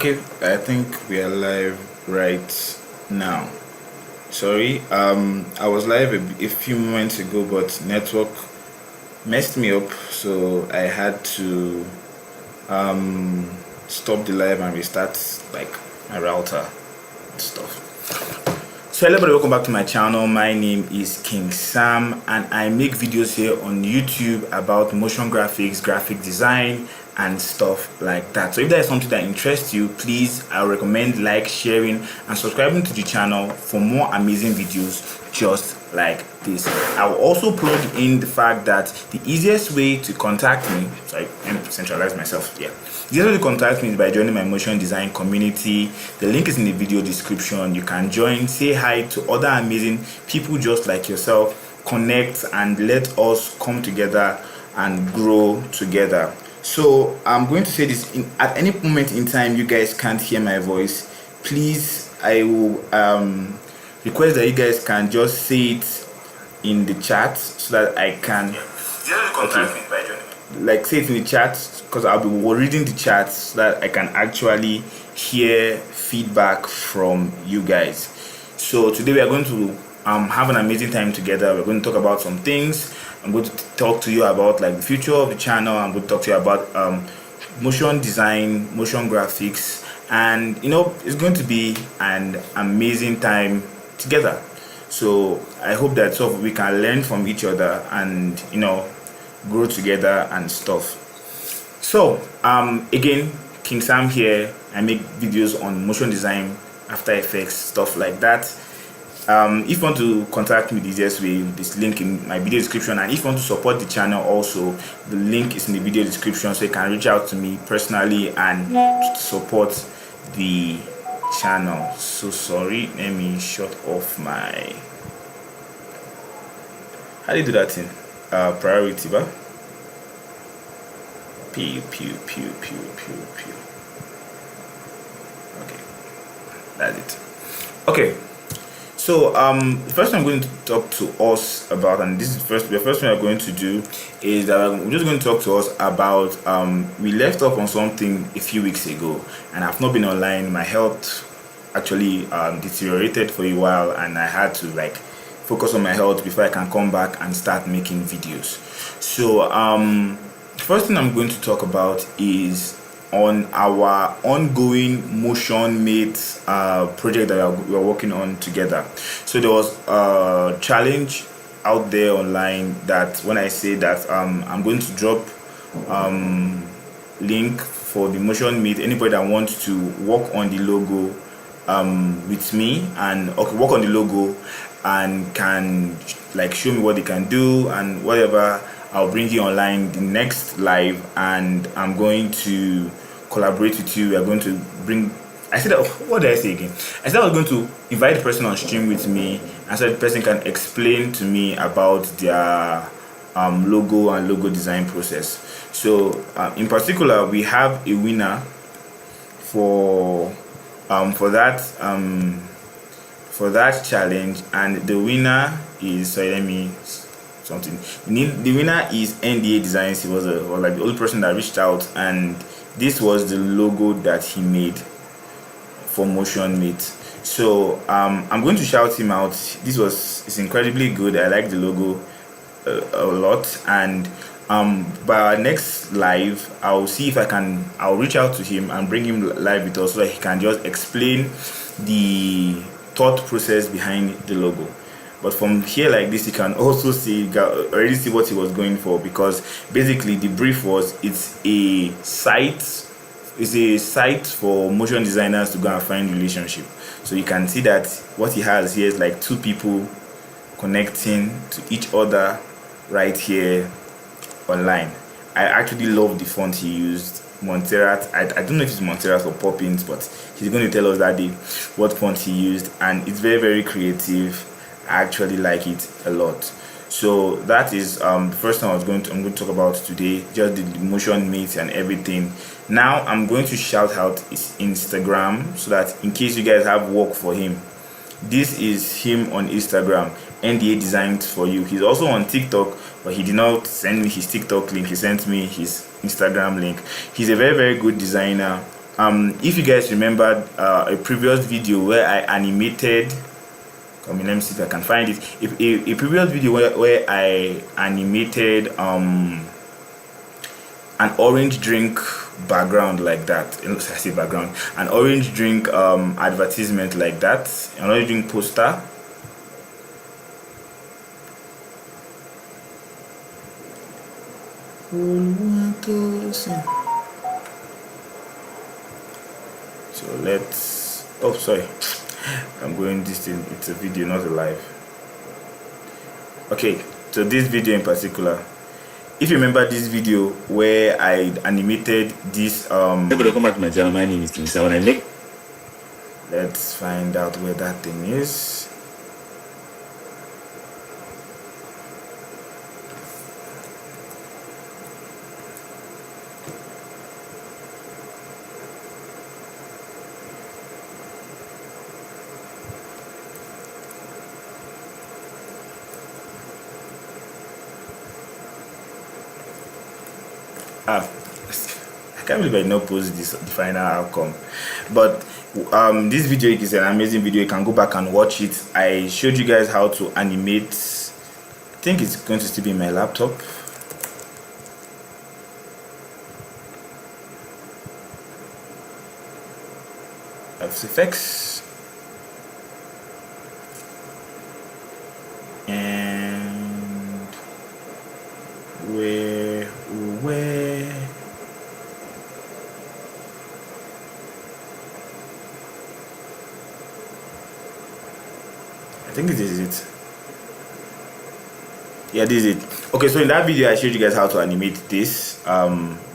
Okay, I think we are live right now. Sorry, I was live a few moments ago, but network messed me up, so I had to stop the live and restart like my router and stuff. So everybody, welcome back to my channel. My name is King Sam, and I make videos here on YouTube about motion graphics, graphic design, and stuff like that. So if there is something that interests you, please, I recommend like, sharing, and subscribing to the channel for more amazing videos just like this. I will also plug in the fact that the easiest way to contact me, sorry, let me centralize myself, yeah. The easiest way to contact me is by joining my motion design community. The link is in the video description. You can join, say hi to other amazing people just like yourself, connect, and let us come together and grow together. So I'm going to say this, at any moment in time you guys can't hear my voice, please, I will request that you guys can just say it in the chat so that I can like say it in the chat, because I'll be reading the chat so that I can actually hear feedback from you guys. So today we are going to have an amazing time together. We're going to talk about some things. I'm going to talk to you about like the future of the channel. I'm going to talk to you about motion design, motion graphics, and it's going to be an amazing time together. So I hope that we can learn from each other and grow together and stuff. So again, King Sam here. I make videos on motion design, After Effects, stuff like that. If you want to contact me the easiest way, this link in my video description, and if you want to support the channel also, the link is in the video description, so you can reach out to me personally and support the channel. So sorry, let me shut off my, how do you do that thing? Priority bar. Pew pew pew pew pew pew. Okay, that's it. Okay, so the first thing I'm going to talk to us about, and this is the first thing we're going to do, is that we're just going to talk to us about we left off on something a few weeks ago, and I've not been online. My health actually deteriorated for a while, and I had to like focus on my health before I can come back and start making videos. So the first thing I'm going to talk about is on our ongoing MotionMate project that we're working on together. So there was a challenge out there online that when I say that I'm going to drop link for the MotionMate, anybody that wants to work on the logo with me and work on the logo and can like show me what they can do and whatever, I'll bring you online the next live, and I'm going to collaborate with you. We are going to bring, I said, what did I say again? I said I was going to invite the person on stream with me, and so the person can explain to me about their logo and logo design process. So in particular, we have a winner for that challenge, and the winner is, sorry, let me something. The winner is NDA Designs. He was like the only person that reached out, and this was the logo that he made for MotionMate. So I'm going to shout him out. It's incredibly good. I like the logo a lot, and by our next live, I'll see if I'll reach out to him and bring him live with us so that he can just explain the thought process behind the logo. But from here like this, you can also already see what he was going for, because basically the brief was it's a site for motion designers to go and find relationship. So you can see that what he has here is like two people connecting to each other right here online. I actually love the font he used, Montserrat. I don't know if it's Montserrat or Poppins, but he's going to tell us that day what font he used, and it's very, very creative. I actually like it a lot. So that is the first thing I'm going to talk about today, just the MotionMate and everything. Now I'm going to shout out his Instagram so that in case you guys have work for him, this is him on Instagram, NDA Designs for You. He's also on TikTok, but he did not send me his TikTok link. He sent me his Instagram link. He's a very, very good designer If you guys remembered a previous video where I animated, let me see if I can find it. A previous video where I animated an orange drink background like that. I say background, an orange drink advertisement like that, an orange drink poster. So let's, oh sorry, I'm going this thing, it's a video, not a live. Okay, so this video in particular, if you remember this video where I animated this Welcome back to my channel. My name is King Sam. Let's find out where that thing is. I can't believe I not post this the final outcome, but this video is an amazing video. You can go back and watch it. I showed you guys how to animate. I think it's going to still be in my laptop. After Effects, and where I think this is it. Yeah, this is it. Okay, so in that video I showed you guys how to animate this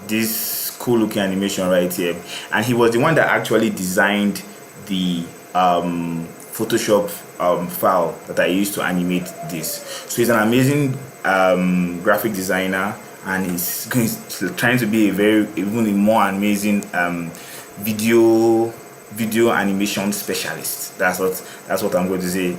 this cool looking animation right here, and he was the one that actually designed the Photoshop file that I used to animate this. So he's an amazing graphic designer, and he's trying to be a very even more amazing video animation specialist. That's what I'm going to say.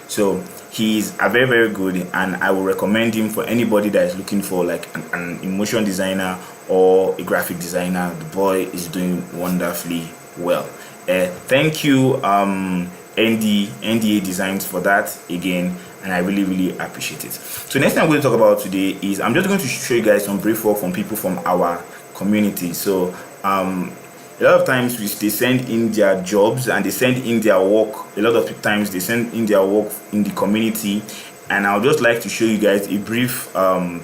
So he's a very good, and I will recommend him for anybody that is looking for like an emotion designer or a graphic designer. The boy is doing wonderfully well. Thank you NDA Designs for that again, and I really appreciate it. So next thing I'm going to talk about today is I'm just going to show you guys some brief work from people from our community. So a lot of times they send in their jobs and they send in their work. A lot of times they send in their work in the community, and I would just like to show you guys a brief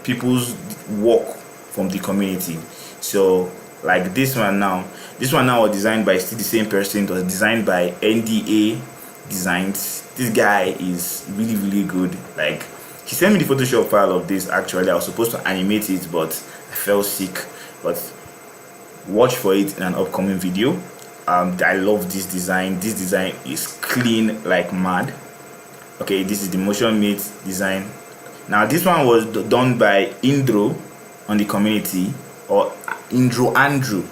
people's work from the community. So like this one now was designed by still the same person. It was designed by NDA Designs. This guy is really good. Like, he sent me the Photoshop file of this. Actually, I was supposed to animate it, but I fell sick. But watch for it in an upcoming video. I love this design. This design is clean like mad. Okay, this is the Motion Mate design. Now this one was done by Indro on the community, or Indro Andrew,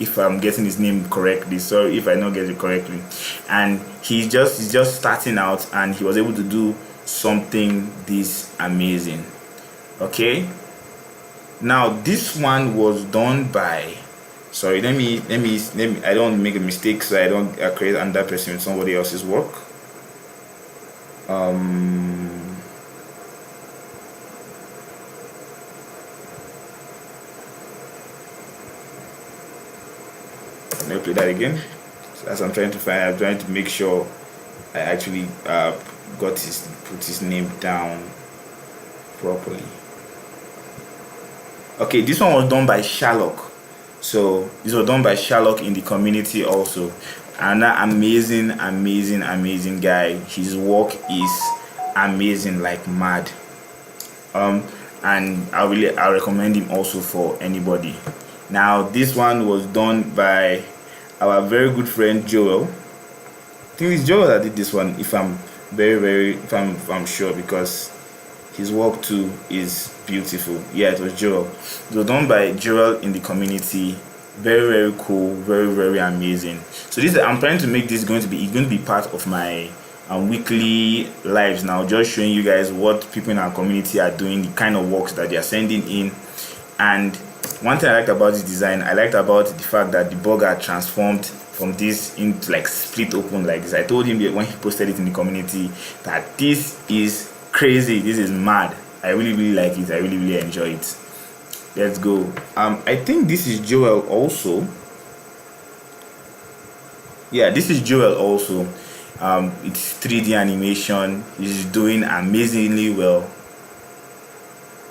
if I'm getting his name correctly. Sorry if I don't get it correctly. And he's just starting out, and he was able to do something this amazing. Okay, now this one was done by, sorry, let me I don't make a mistake, so I don't create another person with somebody else's work. Let me play that again. So as I'm trying to make sure I actually put his name down properly. Okay, this one was done by Sherlock. So this was done by Sherlock in the community also. Another amazing guy. His work is amazing like mad. And I recommend him also for anybody. Now this one was done by our very good friend Joel. I think it's Joel that did this one, if I'm if I'm sure, because his work too is beautiful. Yeah, it was Joel. It was done by Joel in the community. Very cool, very amazing. So this, I'm trying to make this going to be part of my weekly lives now, just showing you guys what people in our community are doing, the kind of works that they are sending in. And one thing I liked about this design, I liked about the fact that the burger transformed from this into like split open like this. I told him when he posted it in the community that this is crazy, this is mad. I really like it. I really enjoy it. Let's go. I think this is Joel also. Yeah, this is Joel also. It's 3D animation. He's doing amazingly well.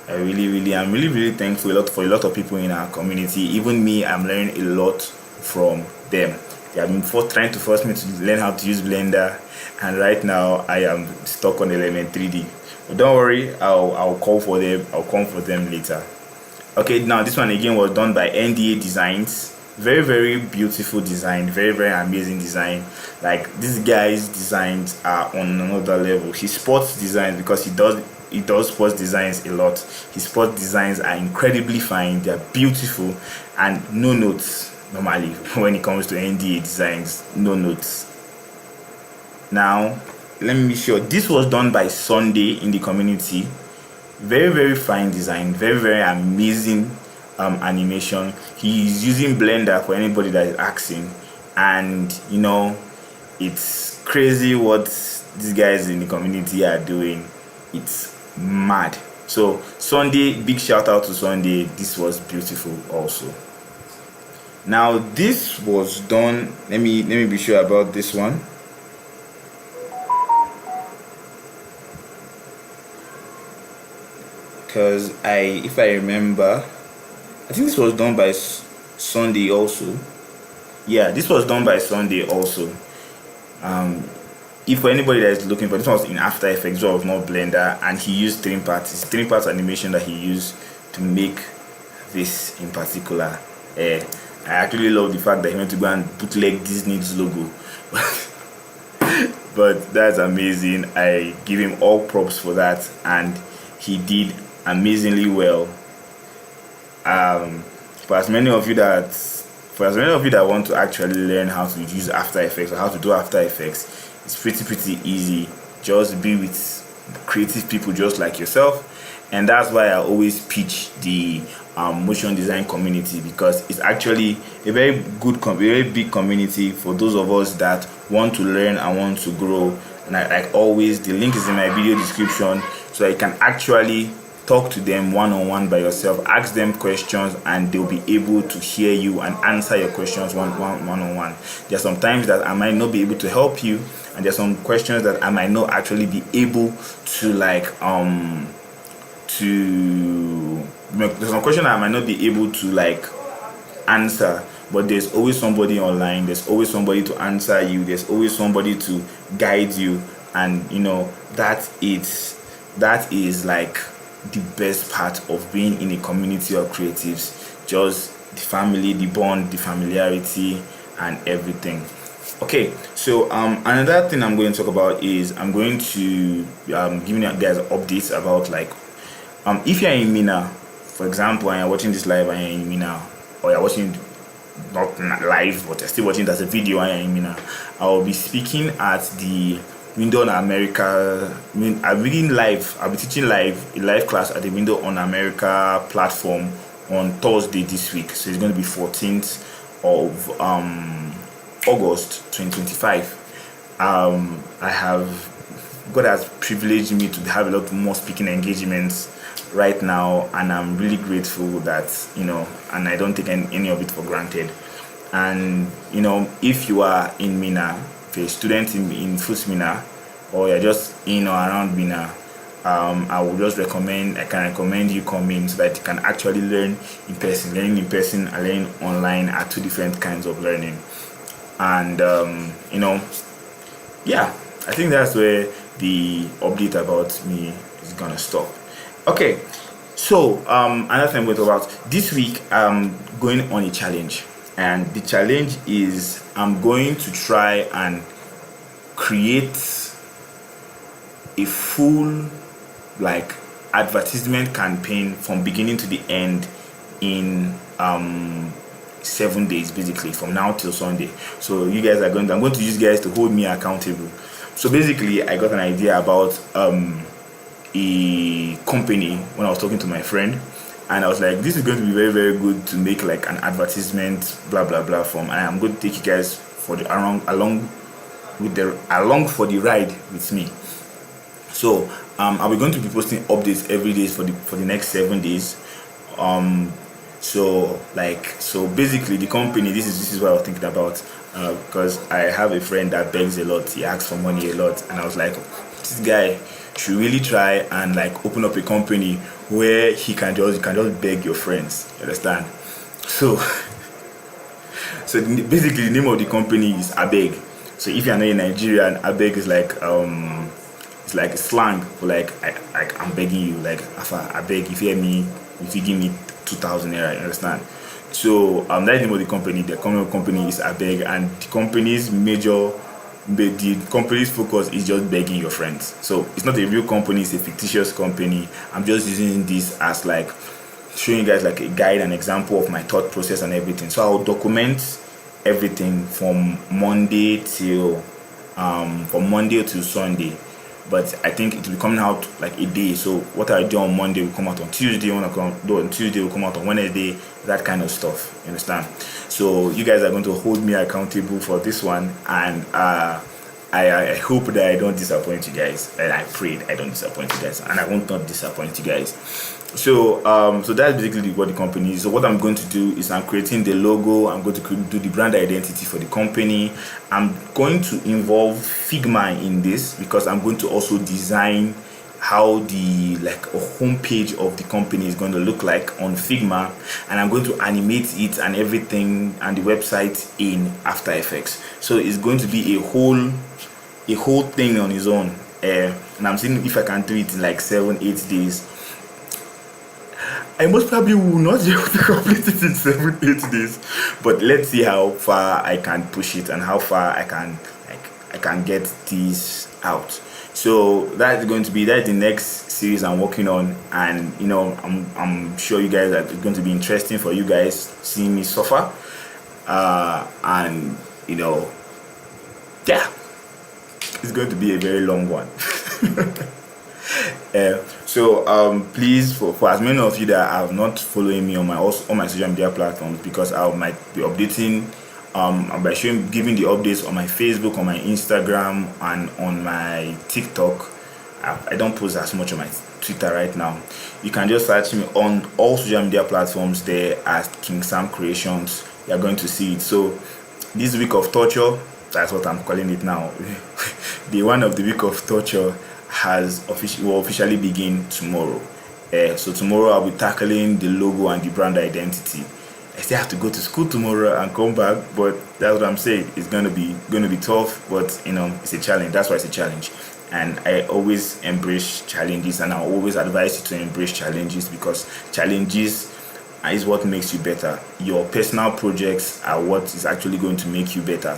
I'm really thankful for a lot of people in our community. Even me, I'm learning a lot from them. They have been trying to force me to learn how to use Blender, and right now I am stuck on Element 3D. But don't worry, I'll call for them. I'll come for them later. Okay, now this one again was done by NDA Designs. Very beautiful design, very amazing design. Like, this guy's designs are on another level. He sports designs because he does sports designs a lot. His sports designs are incredibly fine, they're beautiful, and no notes normally when it comes to NDA designs. No notes. Now let me be sure, this was done by Sunday in the community. Very fine design, very amazing animation. He's using Blender for anybody that is asking, and you know, it's crazy what these guys in the community are doing. It's mad. So Sunday, big shout out to Sunday. This was beautiful also. Now this was done, let me be sure about this one. Because if I remember, I think this was done by Sunday also. Yeah, this was done by Sunday also. If for anybody that is looking for, this one was in After Effects, so it was not Blender, and he used 3 parts. It's 3 parts animation that he used to make this in particular. I actually love the fact that he went to go and bootleg Disney's logo. But that's amazing. I give him all props for that, and he did amazingly well. For as many of you that want to actually learn how to use After Effects or how to do After Effects, it's pretty easy. Just be with creative people just like yourself, and that's why I always pitch the motion design community, because it's actually a very big community for those of us that want to learn and want to grow. And like always, the link is in my video description, so you can actually talk to them one-on-one by yourself, ask them questions, and they'll be able to hear you and answer your questions one-on-one. There's some times that I might not be able to help you, and there's some questions that I might not actually be able to there's some questions I might not be able to answer, but there's always somebody online, there's always somebody to answer you, there's always somebody to guide you, and you know, that is like the best part of being in a community of creatives. Just the family, the bond, the familiarity, and everything. Okay, so another thing I'm going to talk about is I'm going to giving you guys updates about if you're in Mina, for example, and you're watching this live and you're in Mina, or you're watching not live but you're still watching it as a video and you're in Mina, I will be speaking at the Window on America. I'll be teaching a live class at the Window on America platform on Thursday this week. So it's going to be 14th of August 2025. God has privileged me to have a lot more speaking engagements right now, and I'm really grateful that, you know, and I don't take any of it for granted. And you know, if you are in Mina, if you're a student in FUS Mina, or you're just in or around Mina, I would just recommend you come in, so that you can actually learn in person. Learning in person and learning online are 2 different kinds of learning. And you know, yeah, I think that's where the update about me is gonna stop. Okay, so another thing I'm going to talk about this week, I'm going on a challenge, and the challenge is I'm going to try and create a full advertisement campaign from beginning to the end in 7 days, basically from now till Sunday. So you guys I'm going to use guys to hold me accountable. So basically, I got an idea about a company when I was talking to my friend, and I was like, this is going to be very, very good to make like an advertisement, blah blah blah from, and I'm going to take you guys for the along for the ride with me. So I'll be going to be posting updates every day for the next 7 days. So basically the company, this is what I was thinking about, because I have a friend that begs a lot. He asks for money a lot, and I was like, this guy should really try and like open up a company where he can just beg your friends. You understand? So basically the name of the company is Abeg. So if you're not in Nigerian, Abeg is like it's like a slang for like I'm begging you, like Afa, I beg, if you hear me, if you give me 2,000 naira, you understand? So that's the name of the company. The company is Abeg, and the company's focus is just begging your friends. So it's not a real company, it's a fictitious company. I'm just using this as like showing you guys like a guide and example of my thought process and everything. So I'll document everything from Monday till Sunday, but I think it will be coming out like a day. So what I do on Monday will come out on Tuesday, do on Tuesday will come out on Wednesday, that kind of stuff. You understand? So you guys are going to hold me accountable for this one, and I hope that I don't disappoint you guys, and I prayed I don't disappoint you guys, and I won't not disappoint you guys. So that's basically what the company is. So what I'm going to do is I'm creating the logo. I'm going to do the brand identity for the company. I'm going to involve Figma in this, because I'm going to also design how the like a homepage of the company is going to look like on Figma, and I'm going to animate it and everything and the website in After Effects. So it's going to be a whole thing on its own, and I'm seeing if I can do it in like 7-8 days. I most probably will not be able to complete it in 7-8 days, but let's see how far I can push it and how far I can get this out. So that's the next series I'm working on, and I'm sure you guys that it's going to be interesting for you guys seeing me suffer, and yeah, it's going to be a very long one. Please, for as many of you that are not following me on my social media platforms, because I might be updating, giving the updates on my Facebook, on my Instagram, and on my TikTok. I don't post as much on my Twitter right now. You can just search me on all social media platforms there as King Sam Creations. You're going to see it. So this week of torture, that's what I'm calling it now. The one of the week of torture will officially begin tomorrow. So tomorrow I'll be tackling the logo and the brand identity. I still have to go to school tomorrow and come back, but that's what I'm saying. It's gonna be tough, but it's a challenge. That's why it's a challenge, and I always embrace challenges, and I always advise you to embrace challenges, because challenges is what makes you better. Your personal projects are what is actually going to make you better.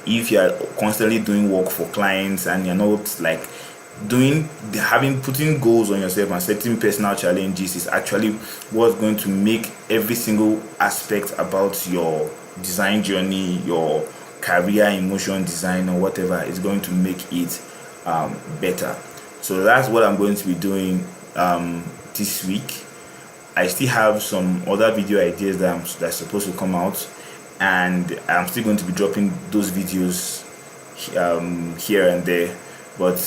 If you are constantly doing work for clients and you're not like putting goals on yourself and setting personal challenges, is actually what's going to make every single aspect about your design journey, your career in motion design or whatever, is going to make it better. So that's what I'm going to be doing this week. I still have some other video ideas that's supposed to come out, and I'm still going to be dropping those videos here and there. But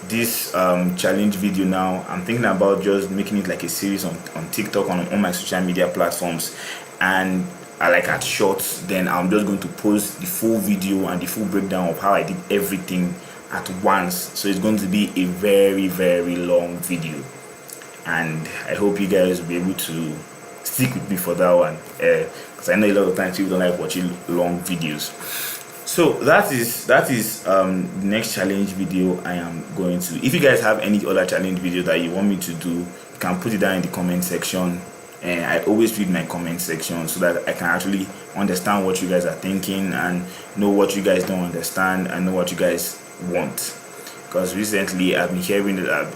this challenge video now, I'm thinking about just making it like a series on TikTok, on my social media platforms, and I like at shorts. Then I'm just going to post the full video and the full breakdown of how I did everything at once. So it's going to be a very, very long video, and I hope you guys will be able to stick with me for that one, because I know a lot of times people don't like watching long videos. So that is the next challenge video I am going to. If you guys have any other challenge video that you want me to do, you can put it down in the comment section, and I always read my comment section so that I can actually understand what you guys are thinking and know what you guys don't understand and know what you guys want. Because recently I've been hearing that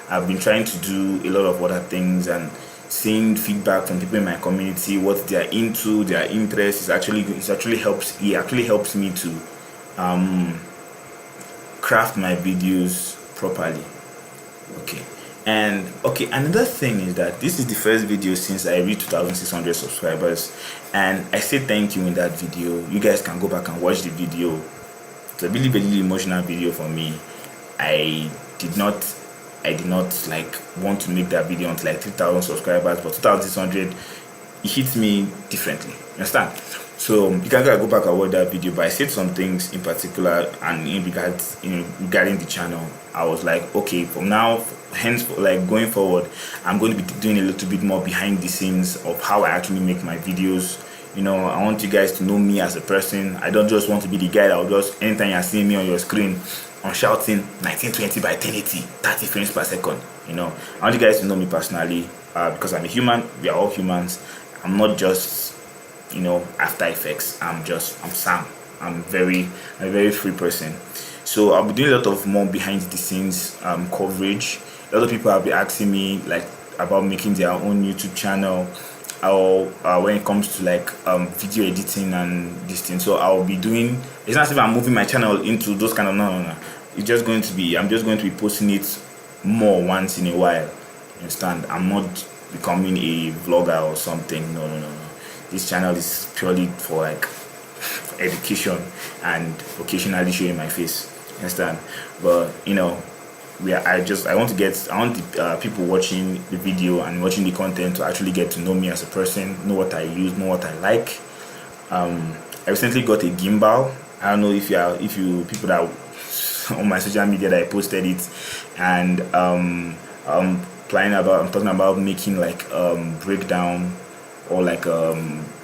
I've been trying to do a lot of other things, and seeing feedback from people in my community, what they are into, their interests, it actually helps me to craft my videos properly. Okay, And okay, another thing is that this is the first video since I reached 2,600 subscribers, and I say thank you in that video. You guys can go back and watch the video. It's a really really emotional video for me. I did not like want to make that video until like 3,000 subscribers, but 2,600, it hits me differently. You understand? So you can go back and watch that video, but I said some things in particular and in regards, regarding the channel. I was like, okay, from now hence, like going forward, I'm going to be doing a little bit more behind the scenes of how I actually make my videos. I want you guys to know me as a person. I don't just want to be the guy that will just, anytime you're seeing me on your screen, I'm shouting 1920 by 1080, 30 frames per second. I want you guys to know me personally, because I'm a human. We are all humans. I'm not just After Effects. I'm Sam. I'm a very free person. So I'll be doing a lot of more behind the scenes coverage. A lot of people have been asking me like about making their own YouTube channel, or when it comes to like video editing and this thing. So I'll be doing, it's not as if I'm moving my channel into those kind of, no. It's just going to be, I'm just going to be posting it more once in a while. You understand? I'm not becoming a vlogger or something. No. This channel is purely for like education and occasionally showing my face. You understand? But I want the people watching the video and watching the content to actually get to know me as a person, know what I use, know what I like. I recently got a gimbal. I don't know if you people that on my social media that I posted it, and I'm talking about making like breakdown or like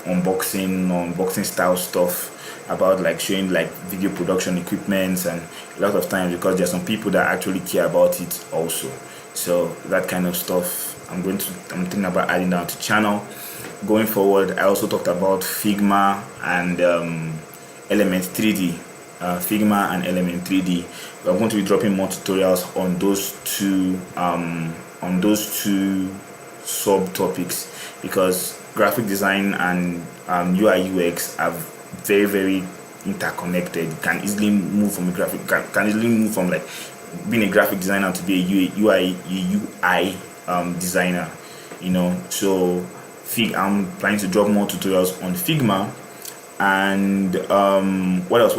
unboxing style stuff, about like showing like video production equipment, and a lot of times, because there's some people that actually care about it also. So that kind of stuff I'm thinking about adding down to channel going forward. I also talked about Figma and Element 3D. Figma and Element 3D. I'm going to be dropping more tutorials on those two subtopics, because graphic design and UI UX are very very interconnected. You can easily move from like being a graphic designer to be a UI designer. So I'm planning to drop more tutorials on Figma. And what else?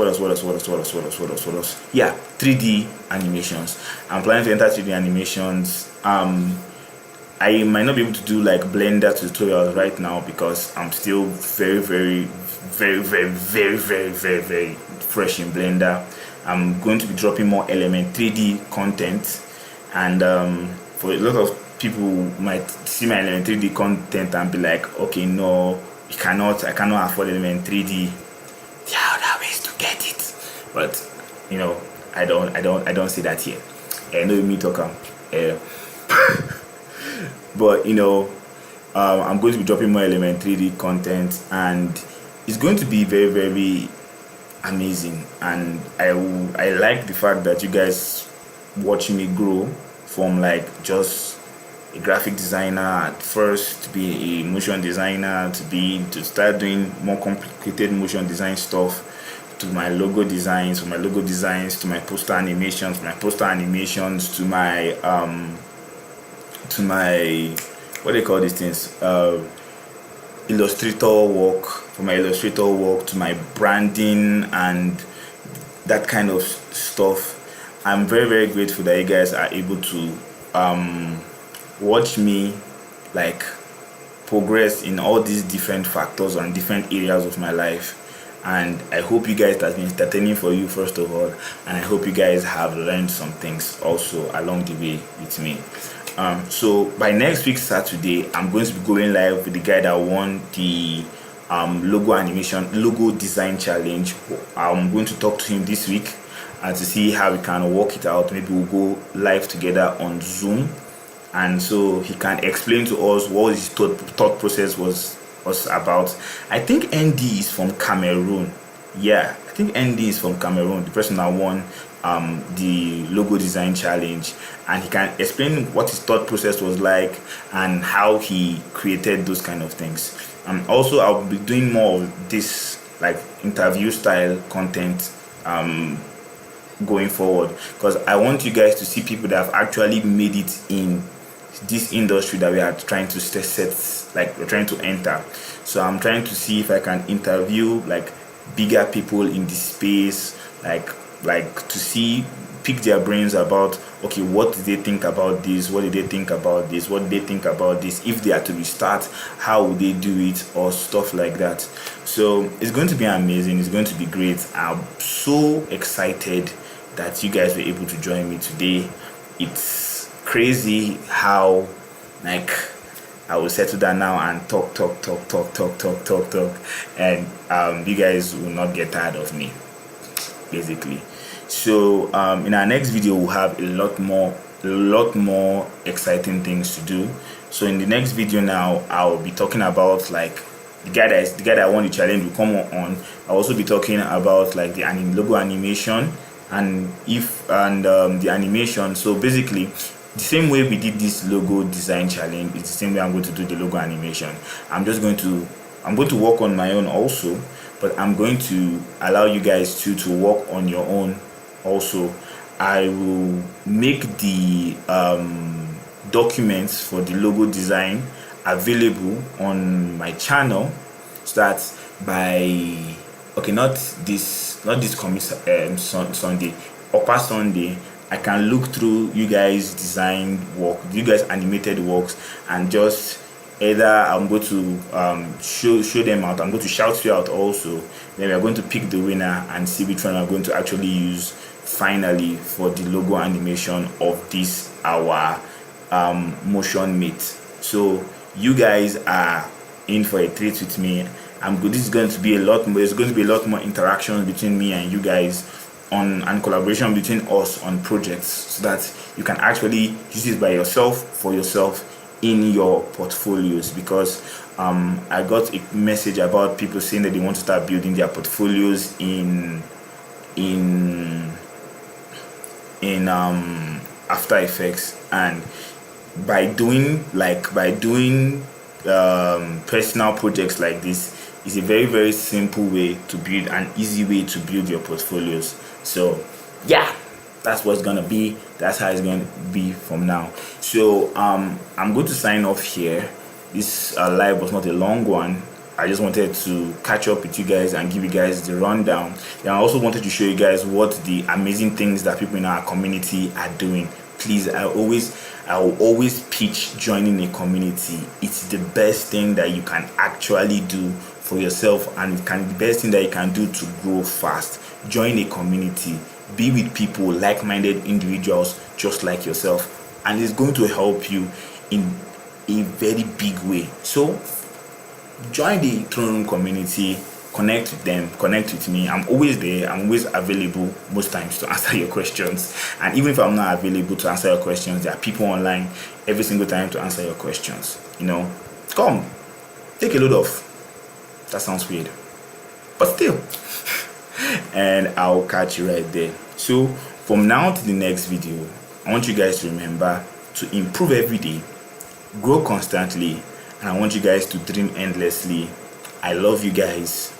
Yeah, 3D animations. I'm planning to enter 3D animations. I might not be able to do like Blender tutorials right now, because I'm still very fresh in Blender. I'm going to be dropping more Element 3D content, and for a lot of people who might see my Element 3D content and be like, okay, no, I cannot afford Element 3D. There are other ways to get it, but I don't say that here. I know me talking. But I'm going to be dropping more Element 3D content, and it's going to be very very amazing. And I like the fact that you guys watching me grow from like just a graphic designer at first to be a motion designer, to start doing more complicated motion design stuff, to my logo designs, to my poster animations, to my what do you call these things, Illustrator work, to my branding and that kind of stuff. I'm very very grateful that you guys are able to watch me like progress in all these different factors and different areas of my life. And I hope you guys, that's been entertaining for you first of all, and I hope you guys have learned some things also along the way with me. So by next week Saturday, I'm going to be going live with the guy that won the logo design challenge. I'm going to talk to him this week and to see how we can work it out. Maybe we'll go live together on Zoom, and so he can explain to us what his thought process was about. I think ND is from Cameroon. Yeah, I think ND is from Cameroon, the person that won the logo design challenge, and he can explain what his thought process was like and how he created those kind of things. Also, I'll be doing more of this like interview style content going forward, because I want you guys to see people that have actually made it in this industry that we are trying to set, like we're trying to enter. So I'm trying to see if I can interview like bigger people in this space, like to see, pick their brains about, okay, what do they think about this, what do they think about this, what do they think about this, if they are to restart, how would they do it, or stuff like that. So it's going to be amazing, it's going to be great. I'm so excited that you guys were able to join me today. It's crazy how like I will settle down now and talk, and you guys will not get tired of me, basically. So in our next video we'll have a lot more exciting things to do. So in the next video now I'll be talking about like the guy that won the challenge will come on. I'll also be talking about like the logo animation and the animation. So basically the same way we did this logo design challenge, it's the same way I'm going to do the logo animation. I'm going to work on my own also, but I'm going to allow you guys to work on your own also. I will make the documents for the logo design available on my channel, so that by not this coming Sunday, upper Sunday, I can look through you guys designed work, you guys animated works, and just either I'm going to show them out, I'm going to shout you out also, then we are going to pick the winner and see which one I'm going to actually use finally for the logo animation of this our motion mate. So you guys are in for a treat with me. This is going to be a lot more, there's going to be a lot more interaction between me and you guys and collaboration between us on projects, so that you can actually use it by yourself, for yourself, in your portfolios. Because I got a message about people saying that they want to start building their portfolios in After Effects, and by doing personal projects like this is a very, very simple way to build, an easy way to build your portfolios. So yeah, that's what's gonna be, that's how it's going to be from now. So I'm going to sign off here. This live was not a long one. I just wanted to catch up with you guys and give you guys the rundown. And I also wanted to show you guys what the amazing things that people in our community are doing. Please, I will always pitch joining a community. It's the best thing that you can actually do for yourself, and it can be the best thing that you can do to grow fast. Join a community, be with people, like-minded individuals just like yourself, and it's going to help you in a very big way. So join the Throne Room community, connect with them, connect with me. I'm always there, I'm always available most times to answer your questions. And even if I'm not available to answer your questions, there are people online every single time to answer your questions. Come, take a load off. That sounds weird, but still. And I'll catch you right there. So from now to the next video, I want you guys to remember to improve every day, grow constantly, and I want you guys to dream endlessly. I love you guys,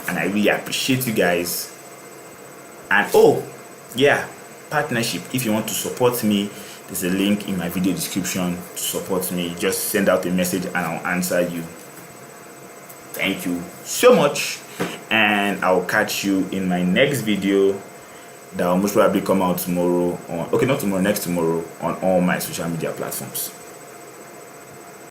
and I really appreciate you guys. And oh yeah, partnership. If you want to support me, there's a link in my video description to support me. Just send out a message and I'll answer you. Thank you so much, and I'll catch you in my next video that will most probably come out tomorrow, next tomorrow, on all my social media platforms.